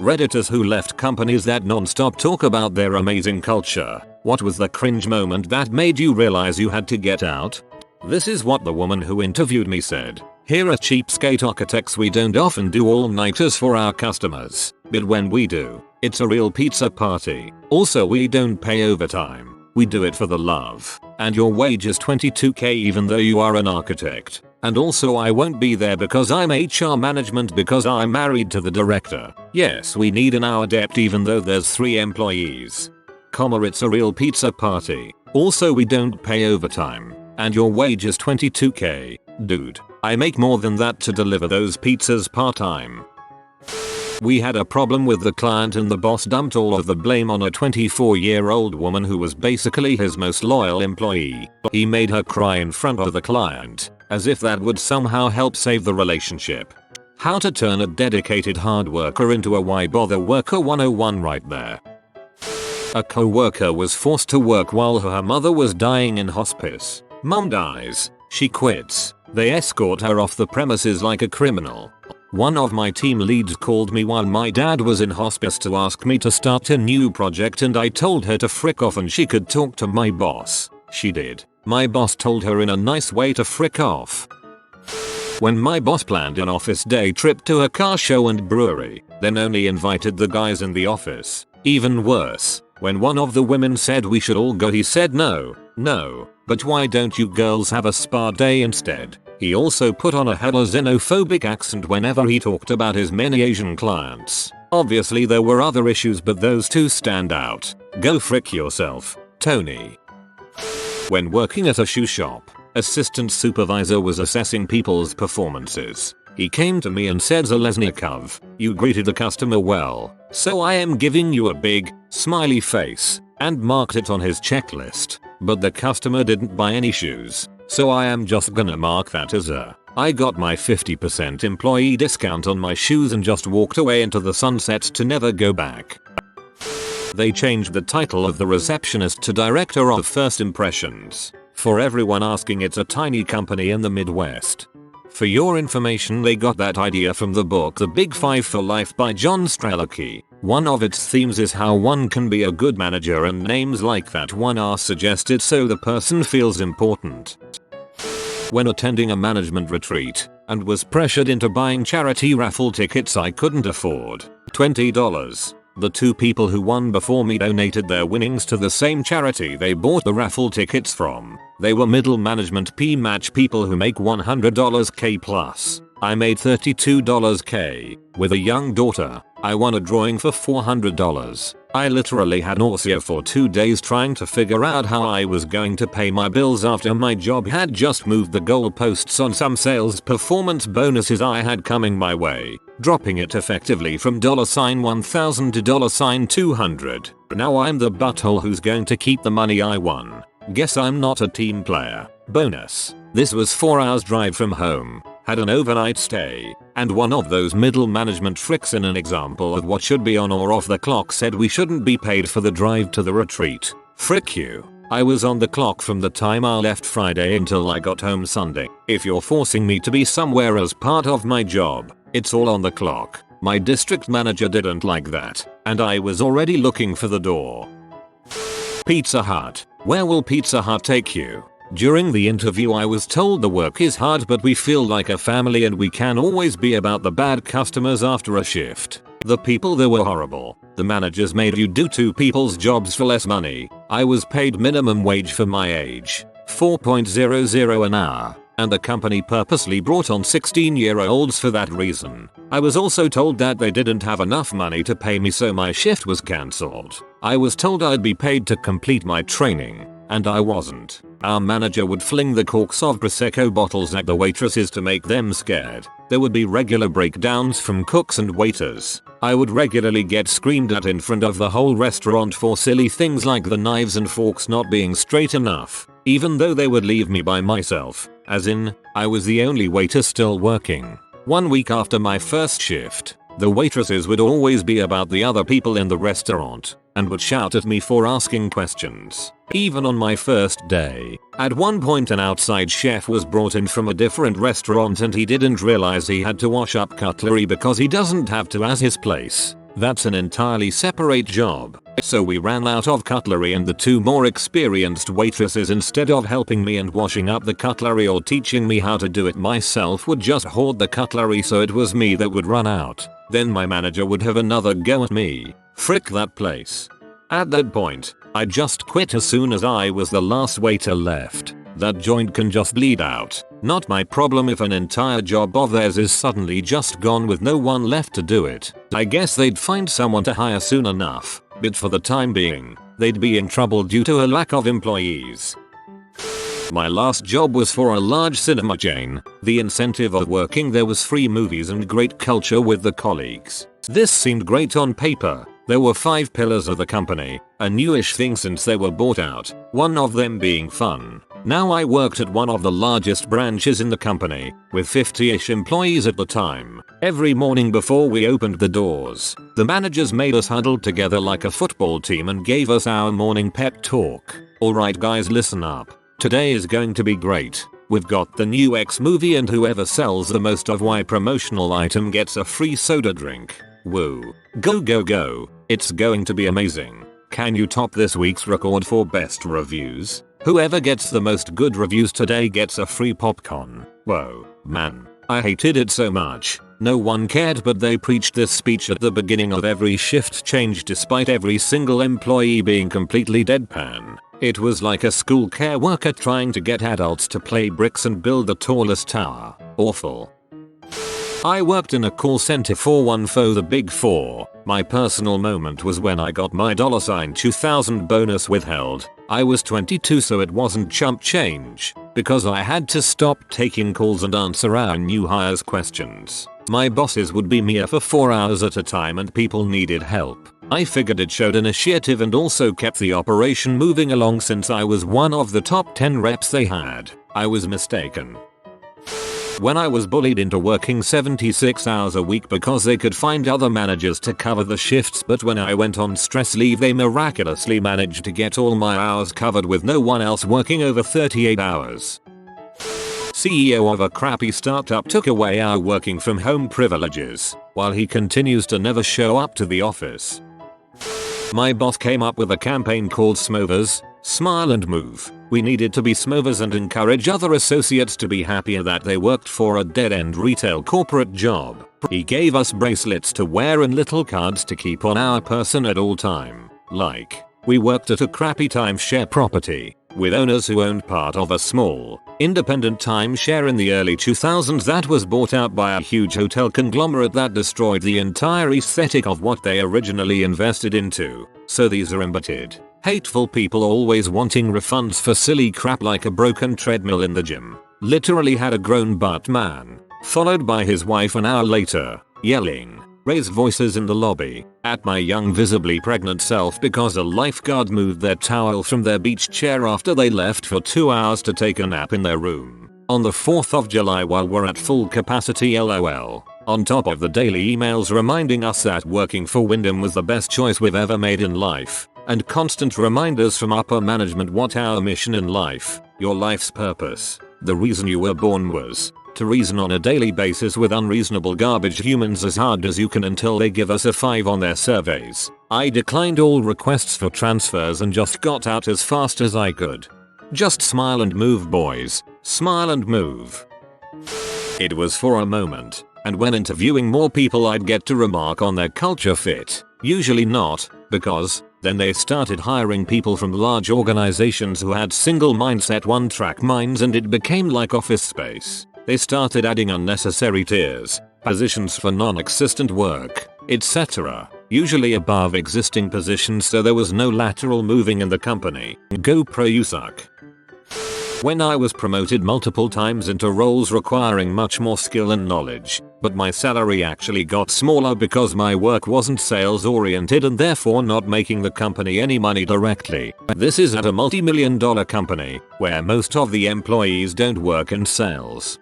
Redditors who left companies that non-stop talk about their amazing culture. What was the cringe moment that made you realize you had to get out? This is what the woman who interviewed me said. Here at Cheapskate Architects we don't often do all-nighters for our customers, but when we do, it's a real pizza party. Also we don't pay overtime. We do it for the love. And your wage is $22,000 even though you are an architect. And also I won't be there because I'm HR management because I'm married to the director. Yes, we need an hour depth even though there's 3 employees. It's a real pizza party. Also we don't pay overtime. And your wage is $22,000. Dude, I make more than that to deliver those pizzas part-time. We had a problem with the client and the boss dumped all of the blame on a 24-year-old woman who was basically his most loyal employee. He made her cry in front of the client, as if that would somehow help save the relationship. How to turn a dedicated hard worker into a why bother worker 101 right there. A co-worker was forced to work while her mother was dying in hospice. Mom dies. She quits. They escort her off the premises like a criminal. One of my team leads called me while my dad was in hospice to ask me to start a new project and I told her to frick off and she could talk to my boss. She did. My boss told her in a nice way to frick off. When my boss planned an office day trip to a car show and brewery, then only invited the guys in the office. Even worse, when one of the women said we should all go he said no, but why don't you girls have a spa day instead? He also put on a hella xenophobic accent whenever he talked about his many Asian clients. Obviously there were other issues but those two stand out. Go frick yourself, Tony. When working at a shoe shop, assistant supervisor was assessing people's performances. He came to me and said Zalesnikov, you greeted the customer well, so I am giving you a big, smiley face, and marked it on his checklist. But the customer didn't buy any shoes, so I am just gonna mark that as a I got my 50% employee discount on my shoes and just walked away into the sunset to never go back. They changed the title of the receptionist to Director of First Impressions. For everyone asking, it's a tiny company in the Midwest. For your information, they got that idea from the book The Big Five for Life by John Strelacki. One of its themes is how one can be a good manager and names like that one are suggested so the person feels important. When attending a management retreat and was pressured into buying charity raffle tickets I couldn't afford, $20. The 2 people who won before me donated their winnings to the same charity they bought the raffle tickets from. They were middle management P-match people who make $100K plus. I made $32K. With a young daughter, I won a drawing for $400. I literally had nausea for 2 days trying to figure out how I was going to pay my bills after my job had just moved the goalposts on some sales performance bonuses I had coming my way, dropping it effectively from $1,000 to $200. Now I'm the butthole who's going to keep the money I won. Guess I'm not a team player. Bonus. This was 4 hours drive from home. Had an overnight stay, and one of those middle management fricks in an example of what should be on or off the clock said we shouldn't be paid for the drive to the retreat. Frick you. I was on the clock from the time I left Friday until I got home Sunday. If you're forcing me to be somewhere as part of my job, it's all on the clock. My district manager didn't like that, and I was already looking for the door. Pizza Hut. Where will Pizza Hut take you? During the interview I was told the work is hard but we feel like a family and we can always be about the bad customers after a shift. The people there were horrible. The managers made you do 2 people's jobs for less money. I was paid minimum wage for my age, $4.00 an hour, and the company purposely brought on 16-year-olds for that reason. I was also told that they didn't have enough money to pay me so my shift was cancelled. I was told I'd be paid to complete my training, and I wasn't. Our manager would fling the corks of Prosecco bottles at the waitresses to make them scared. There would be regular breakdowns from cooks and waiters. I would regularly get screamed at in front of the whole restaurant for silly things like the knives and forks not being straight enough, even though they would leave me by myself, as in, I was the only waiter still working. 1 week after my first shift, the waitresses would always be about the other people in the restaurant, and would shout at me for asking questions. Even on my first day. At one point an outside chef was brought in from a different restaurant and he didn't realize he had to wash up cutlery because he doesn't have to as his place. That's an entirely separate job. So we ran out of cutlery and the two more experienced waitresses, instead of helping me and washing up the cutlery or teaching me how to do it myself, would just hoard the cutlery, so it was me that would run out. Then my manager would have another go at me. Frick that place. At that point, I just quit as soon as I was the last waiter left. That joint can just bleed out. Not my problem if an entire job of theirs is suddenly just gone with no one left to do it. I guess they'd find someone to hire soon enough, but for the time being, they'd be in trouble due to a lack of employees. My last job was for a large cinema chain. The incentive of working there was free movies and great culture with the colleagues. This seemed great on paper. There were 5 pillars of the company, a newish thing since they were bought out, one of them being fun. Now I worked at one of the largest branches in the company, with 50-ish employees at the time. Every morning before we opened the doors, the managers made us huddle together like a football team and gave us our morning pep talk. Alright guys, listen up. Today is going to be great. We've got the new X movie and whoever sells the most of Y promotional item gets a free soda drink. Woo. Go go go. It's going to be amazing. Can you top this week's record for best reviews? Whoever gets the most good reviews today gets a free popcorn. Whoa, man. I hated it so much. No one cared, but they preached this speech at the beginning of every shift change despite every single employee being completely deadpan. It was like a school care worker trying to get adults to play bricks and build the tallest tower. Awful. I worked in a call center for one for the Big Four. My personal moment was when I got my $2,000 bonus withheld. I was 22, so it wasn't chump change, because I had to stop taking calls and answer our new hires questions. My bosses would be me for 4 hours at a time and people needed help. I figured it showed initiative and also kept the operation moving along since I was one of the top 10 reps they had. I was mistaken. When I was bullied into working 76 hours a week because they could find other managers to cover the shifts, but when I went on stress leave they miraculously managed to get all my hours covered with no one else working over 38 hours. CEO of a crappy startup took away our working from home privileges, while he continues to never show up to the office. My boss came up with a campaign called Smovers, Smile and Move. We needed to be Smovers and encourage other associates to be happier that they worked for a dead-end retail corporate job. He gave us bracelets to wear and little cards to keep on our person at all time. Like, we worked at a crappy timeshare property, with owners who owned part of a small, independent timeshare in the early 2000s that was bought out by a huge hotel conglomerate that destroyed the entire aesthetic of what they originally invested into. So these are embittered, hateful people always wanting refunds for silly crap like a broken treadmill in the gym. Literally had a grown butt man, followed by his wife an hour later, yelling, raised voices in the lobby, at my young visibly pregnant self because a lifeguard moved their towel from their beach chair after they left for 2 hours to take a nap in their room. On the 4th of July while we're at full capacity LOL. On top of the daily emails reminding us that working for Wyndham was the best choice we've ever made in life. And constant reminders from upper management what our mission in life, your life's purpose, the reason you were born was to reason on a daily basis with unreasonable garbage humans as hard as you can until they give us a 5 on their surveys. I declined all requests for transfers and just got out as fast as I could. Just smile and move, boys. Smile and move. It was for a moment, and when interviewing more people I'd get to remark on their culture fit. Usually not, because then they started hiring people from large organizations who had single mindset one-track minds and it became like Office Space. They started adding unnecessary tiers, positions for non-existent work, etc. Usually above existing positions, so there was no lateral moving in the company. Go pro, you suck. When I was promoted multiple times into roles requiring much more skill and knowledge, but my salary actually got smaller because my work wasn't sales oriented and therefore not making the company any money directly. This is at a multi-million-dollar company, where most of the employees don't work in sales.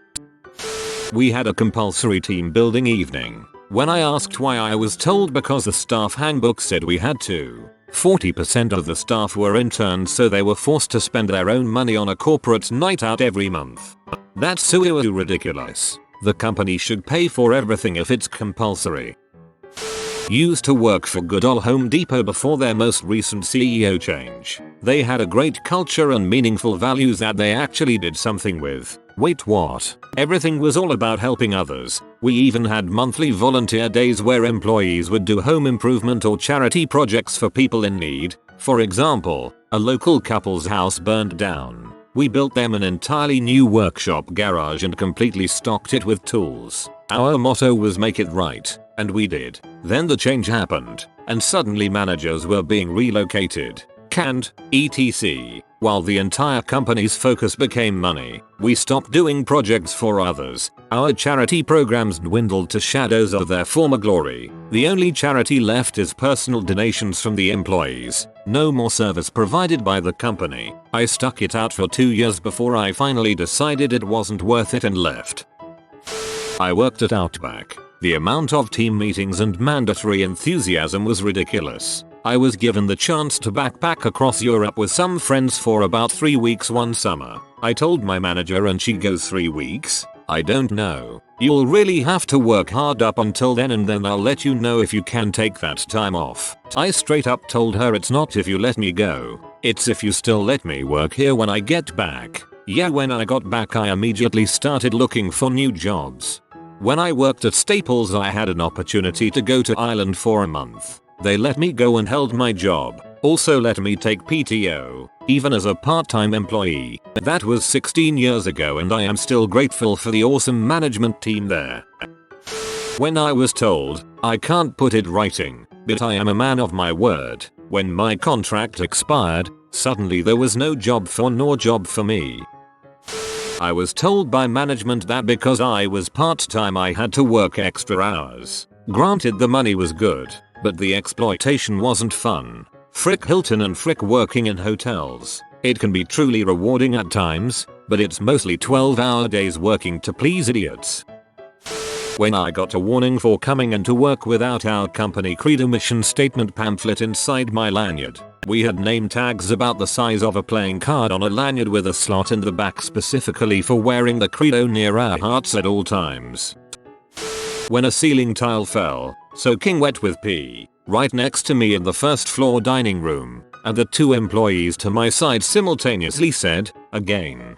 We had a compulsory team building evening. When I asked why, I was told because the staff handbook said we had to. 40% of the staff were interns, so they were forced to spend their own money on a corporate night out every month. That's so ridiculous. The company should pay for everything if it's compulsory. Used to work for good old Home Depot before their most recent CEO change. They had a great culture and meaningful values that they actually did something with. Wait, what? Everything was all about helping others. We even had monthly volunteer days where employees would do home improvement or charity projects for people in need. For example, a local couple's house burned down. We built them an entirely new workshop garage and completely stocked it with tools. Our motto was make it right, and we did. Then the change happened, and suddenly managers were being relocated, canned, etc. While the entire company's focus became money, we stopped doing projects for others. Our charity programs dwindled to shadows of their former glory. The only charity left is personal donations from the employees. No more service provided by the company. I stuck it out for 2 years before I finally decided it wasn't worth it and left. I worked at Outback. The amount of team meetings and mandatory enthusiasm was ridiculous. I was given the chance to backpack across Europe with some friends for about 3 weeks one summer. I told my manager and she goes 3 weeks? I don't know. You'll really have to work hard up until then and then I'll let you know if you can take that time off. I straight up told her it's not if you let me go. It's if you still let me work here when I get back. Yeah, when I got back I immediately started looking for new jobs. When I worked at Staples I had an opportunity to go to Ireland for a month. They let me go and held my job. Also let me take PTO, even as a part-time employee. That was 16 years ago and I am still grateful for the awesome management team there. When I was told, I can't put it in writing, but I am a man of my word. When my contract expired, suddenly there was no job for me. I was told by management that because I was part-time I had to work extra hours. Granted the money was good, but the exploitation wasn't fun. Frick Hilton and frick working in hotels. It can be truly rewarding at times, but it's mostly 12-hour days working to please idiots. When I got a warning for coming into work without our company credo mission statement pamphlet inside my lanyard. We had name tags about the size of a playing card on a lanyard with a slot in the back specifically for wearing the credo near our hearts at all times. When a ceiling tile fell, soaking wet with pee, right next to me in the first floor dining room, and the 2 employees to my side simultaneously said, again.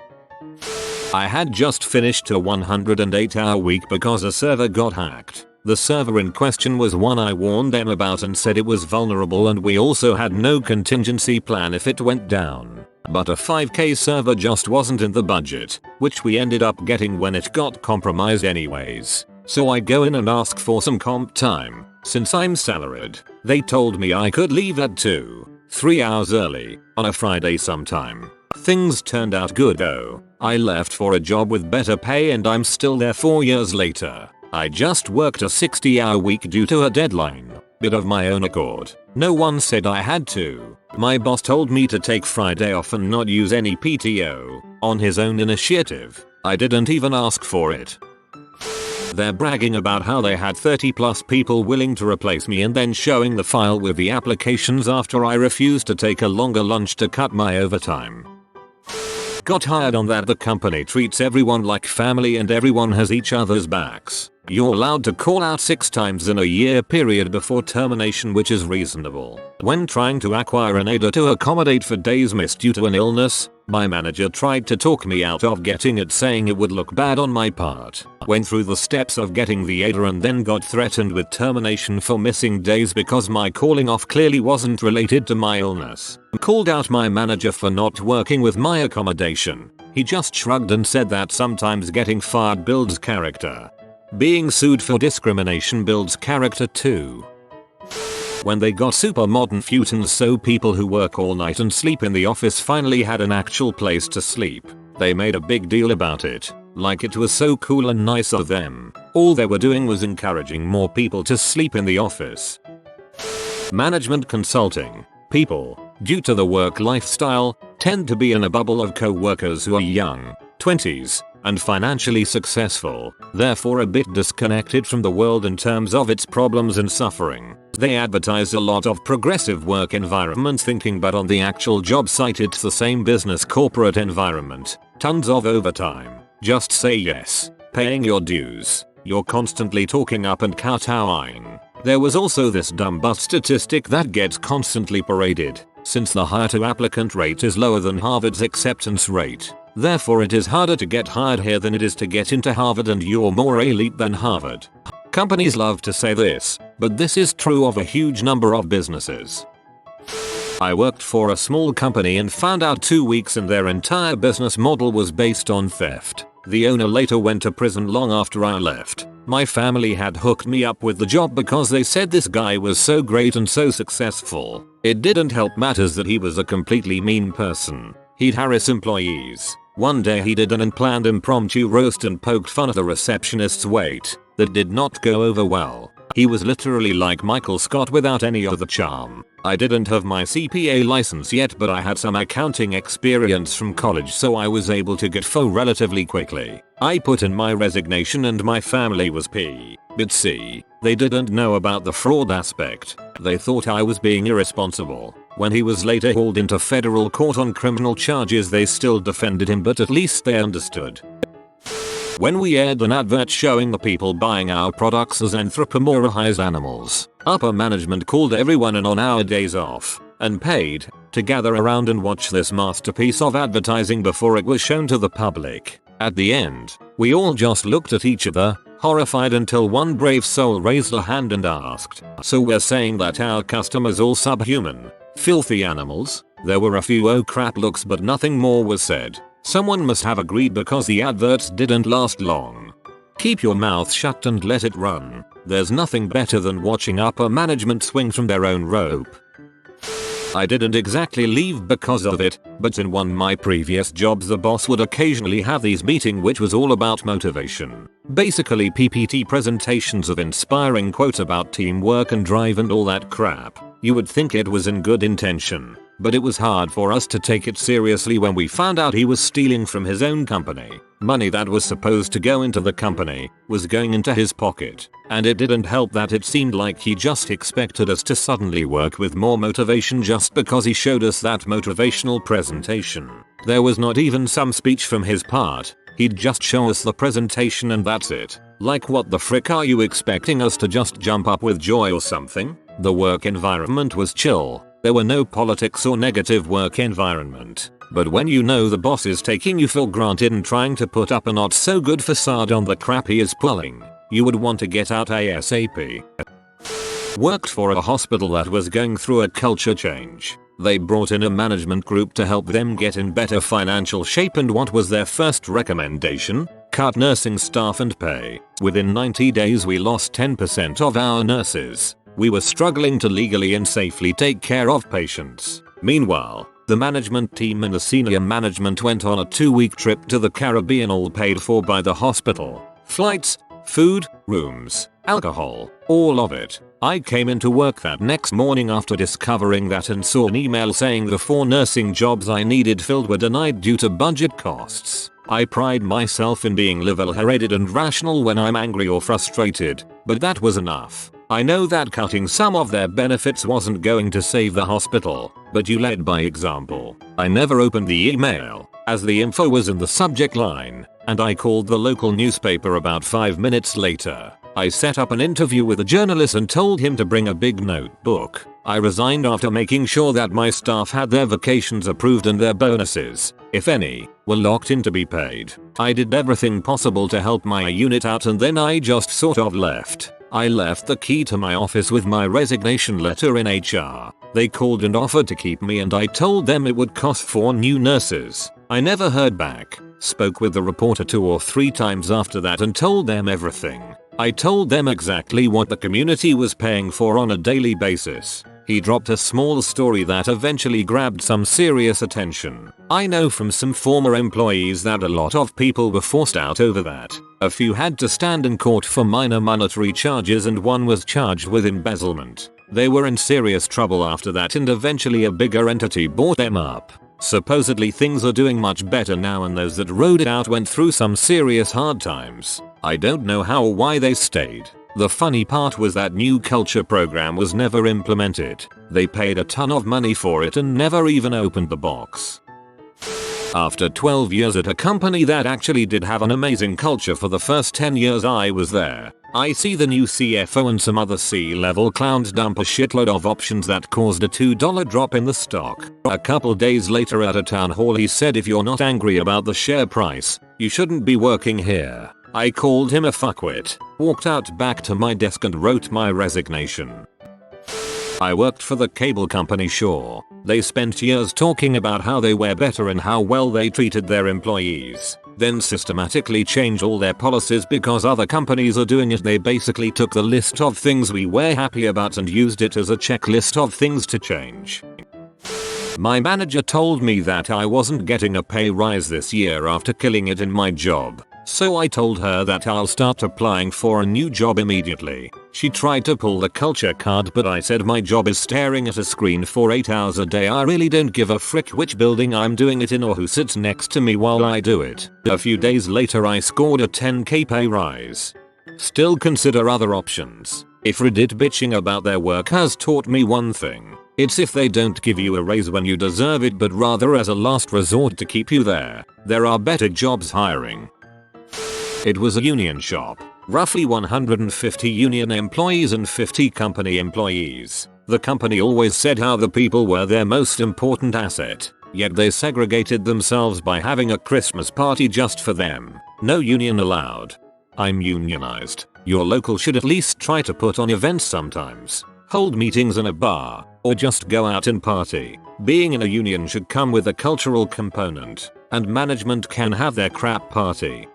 I had just finished a 108-hour week because a server got hacked. The server in question was one I warned them about and said it was vulnerable and we also had no contingency plan if it went down. But a 5K server just wasn't in the budget, which we ended up getting when it got compromised anyways. So I go in and ask for some comp time. Since I'm salaried, they told me I could leave at 2-3 hours early, on a Friday sometime. Things turned out good though. I left for a job with better pay and I'm still there 4 years later. I just worked a 60-hour week due to a deadline, but of my own accord. No one said I had to. My boss told me to take Friday off and not use any PTO, on his own initiative. I didn't even ask for it. They're bragging about how they had 30+ people willing to replace me and then showing the file with the applications after I refused to take a longer lunch to cut my overtime. Got hired on that the company treats everyone like family and everyone has each other's backs. You're allowed to call out 6 times in a year period before termination, which is reasonable. When trying to acquire an aider to accommodate for days missed due to an illness, my manager tried to talk me out of getting it, saying it would look bad on my part. Went through the steps of getting the aider and then got threatened with termination for missing days because my calling off clearly wasn't related to my illness. Called out my manager for not working with my accommodation. He just shrugged and said that sometimes getting fired builds character. Being sued for discrimination builds character too. When they got super modern futons so people who work all night and sleep in the office finally had an actual place to sleep, they made a big deal about it, like it was so cool and nice of them. All they were doing was encouraging more people to sleep in the office. Management consulting. People, due to the work lifestyle, tend to be in a bubble of co-workers who are young, 20s, and financially successful, therefore a bit disconnected from the world in terms of its problems and suffering. They advertise a lot of progressive work environment thinking, but on the actual job site it's the same business corporate environment. Tons of overtime. Just say yes. Paying your dues. You're constantly talking up and kowtowing. There was also this dumb bust statistic that gets constantly paraded. Since the hire-to-applicant rate is lower than Harvard's acceptance rate, therefore it is harder to get hired here than it is to get into Harvard, and you're more elite than Harvard. Companies love to say this, but this is true of a huge number of businesses. I worked for a small company and found out 2 weeks in their entire business model was based on theft. The owner later went to prison long after I left. My family had hooked me up with the job because they said this guy was so great and so successful. It didn't help matters that he was a completely mean person. He'd harass employees. One day he did an unplanned impromptu roast and poked fun at the receptionist's weight. That did not go over well. He was literally like Michael Scott without any of the charm. I didn't have my CPA license yet, but I had some accounting experience from college, so I was able to get FO relatively quickly. I put in my resignation and my family was P. But see, they didn't know about the fraud aspect. They thought I was being irresponsible. When he was later hauled into federal court on criminal charges, they still defended him, but at least they understood. When we aired an advert showing the people buying our products as anthropomorphized animals, upper management called everyone in on our days off and paid to gather around and watch this masterpiece of advertising before it was shown to the public. At the end, we all just looked at each other, horrified, until one brave soul raised a hand and asked, "So we're saying that our customers all subhuman, filthy animals?" There were a few oh crap looks, but nothing more was said. Someone must have agreed because the adverts didn't last long. Keep your mouth shut and let it run. There's nothing better than watching upper management swing from their own rope. I didn't exactly leave because of it, but in one of my previous jobs the boss would occasionally have these meetings which was all about motivation. Basically PPT presentations of inspiring quotes about teamwork and drive and all that crap. You would think it was in good intention, but it was hard for us to take it seriously when we found out he was stealing from his own company. Money that was supposed to go into the company was going into his pocket. And it didn't help that it seemed like he just expected us to suddenly work with more motivation just because he showed us that motivational presentation. There was not even some speech from his part. He'd just show us the presentation and that's it. Like, what the frick are you expecting us to just jump up with joy or something? The work environment was chill. There were no politics or negative work environment. But when you know the boss is taking you for granted and trying to put up a not so good facade on the crap he is pulling, you would want to get out ASAP. Worked for a hospital that was going through a culture change. They brought in a management group to help them get in better financial shape, and what was their first recommendation? Cut nursing staff and pay. Within 90 days we lost 10% of our nurses. We were struggling to legally and safely take care of patients. Meanwhile, the management team and the senior management went on a 2-week trip to the Caribbean, all paid for by the hospital. Flights, food, rooms, alcohol, all of it. I came into work that next morning after discovering that and saw an email saying the 4 nursing jobs I needed filled were denied due to budget costs. I pride myself in being level-headed and rational when I'm angry or frustrated, but that was enough. I know that cutting some of their benefits wasn't going to save the hospital, but you led by example. I never opened the email, as the info was in the subject line, and I called the local newspaper about 5 minutes later. I set up an interview with a journalist and told him to bring a big notebook. I resigned after making sure that my staff had their vacations approved and their bonuses, if any, were locked in to be paid. I did everything possible to help my unit out, and then I just sort of left. I left the key to my office with my resignation letter in HR. They called and offered to keep me, and I told them it would cost 4 new nurses. I never heard back. Spoke with the reporter 2 or 3 times after that and told them everything. I told them exactly what the community was paying for on a daily basis. He dropped a small story that eventually grabbed some serious attention. I know from some former employees that a lot of people were forced out over that. A few had to stand in court for minor monetary charges, and one was charged with embezzlement. They were in serious trouble after that, and eventually a bigger entity bought them up. Supposedly things are doing much better now, and those that rode it out went through some serious hard times. I don't know how or why they stayed. The funny part was that new culture program was never implemented. They paid a ton of money for it and never even opened the box. After 12 years at a company that actually did have an amazing culture for the first 10 years I was there, I see the new CFO and some other C-level clowns dump a shitload of options that caused a $2 drop in the stock. A couple days later at a town hall he said if you're not angry about the share price, you shouldn't be working here. I called him a fuckwit, walked out back to my desk and wrote my resignation. I worked for the cable company Shaw. They spent years talking about how they were better and how well they treated their employees. Then systematically changed all their policies because other companies are doing it. They basically took the list of things we were happy about and used it as a checklist of things to change. My manager told me that I wasn't getting a pay rise this year after killing it in my job. So I told her that I'll start applying for a new job immediately. She tried to pull the culture card but I said my job is staring at a screen for 8 hours a day. I really don't give a frick which building I'm doing it in or who sits next to me while I do it. A few days later I scored a 10k pay rise. Still consider other options. If Reddit bitching about their work has taught me one thing, it's if they don't give you a raise when you deserve it but rather as a last resort to keep you there are better jobs hiring. It was a union shop. Roughly 150 union employees and 50 company employees. The company always said how the people were their most important asset, yet they segregated themselves by having a Christmas party just for them. No union allowed. I'm unionized. Your local should at least try to put on events sometimes. Hold meetings in a bar, or just go out and party. Being in a union should come with a cultural component, and management can have their crap party.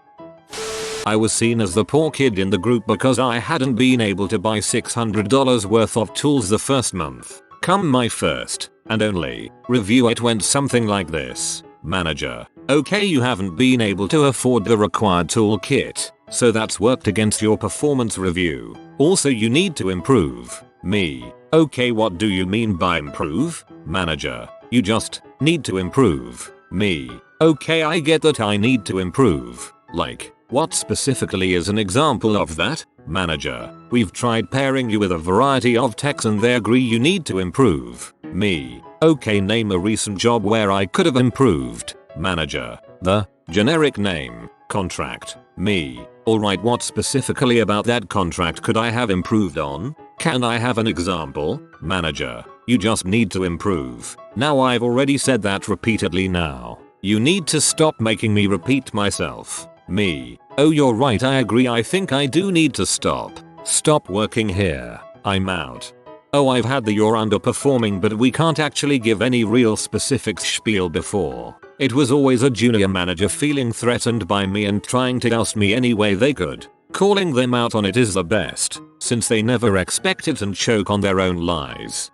I was seen as the poor kid in the group because I hadn't been able to buy $600 worth of tools the first month. Come my first, and only, review it went something like this. Manager: okay, you haven't been able to afford the required tool kit, so that's worked against your performance review. Also you need to improve. Me: okay, what do you mean by improve? Manager: you just need to improve. Me: okay, I get that I need to improve. Like, what specifically is an example of that? Manager: we've tried pairing you with a variety of techs and they agree you need to improve. Me: okay, name a recent job where I could have improved. Manager: the generic name, contract. Me: alright, what specifically about that contract could I have improved on? Can I have an example? Manager: you just need to improve. Now I've already said that repeatedly now. You need to stop making me repeat myself. Me: oh, you're right, I agree, I think I do need to stop working here. I'm out. Oh, I've had the "you're underperforming but we can't actually give any real specifics" spiel before. It was always a junior manager feeling threatened by me and trying to oust me any way they could. Calling them out on it is the best, since they never expect it and choke on their own lies.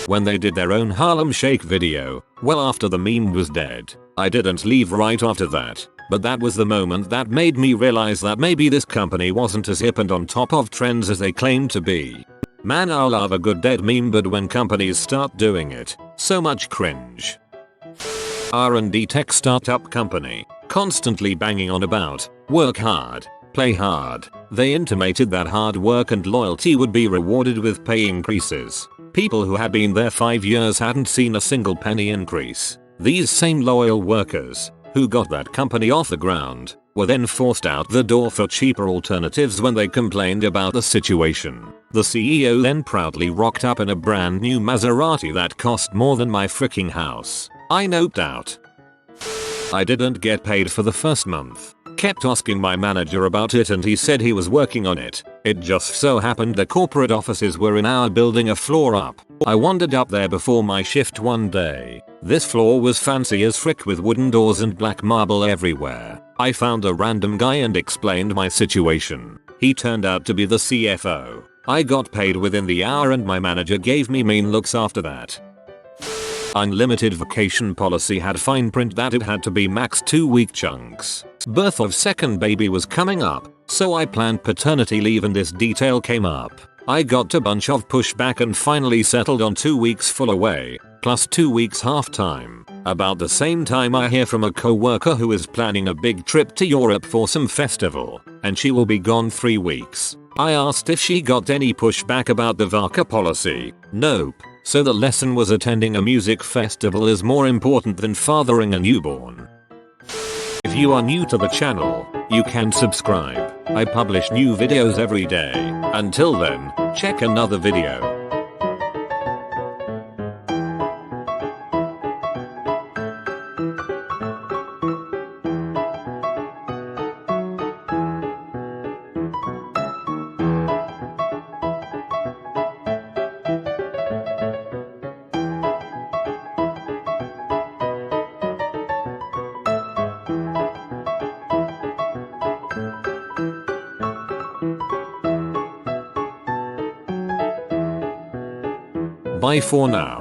When they did their own Harlem Shake video, well, after the meme was dead, I didn't leave right after that. But that was the moment that made me realize that maybe this company wasn't as hip and on top of trends as they claimed to be. Man, I love a good dead meme, but when companies start doing it, so much cringe. R&D tech startup company, constantly banging on about work hard, play hard. They intimated that hard work and loyalty would be rewarded with pay increases. People who had been there 5 years hadn't seen a single penny increase. These same loyal workers, who got that company off the ground, were then forced out the door for cheaper alternatives when they complained about the situation. The CEO then proudly rocked up in a brand new Maserati that cost more than my freaking house. I noped out. I didn't get paid for the first month. Kept asking my manager about it and he said he was working on it. It just so happened the corporate offices were in our building a floor up. I wandered up there before my shift one day. This floor was fancy as frick with wooden doors and black marble everywhere. I found a random guy and explained my situation. He turned out to be the CFO. I got paid within the hour and my manager gave me mean looks after that. Unlimited vacation policy had fine print that it had to be max 2-week chunks. Birth of second baby was coming up, so I planned paternity leave and this detail came up. I got a bunch of pushback and finally settled on 2 weeks full away, plus 2 weeks half time. About the same time I hear from a co-worker who is planning a big trip to Europe for some festival, and she will be gone 3 weeks. I asked if she got any pushback about the VACA policy. Nope. So the lesson was attending a music festival is more important than fathering a newborn. If you are new to the channel, you can subscribe. I publish new videos every day. Until then, check another video. Bye for now.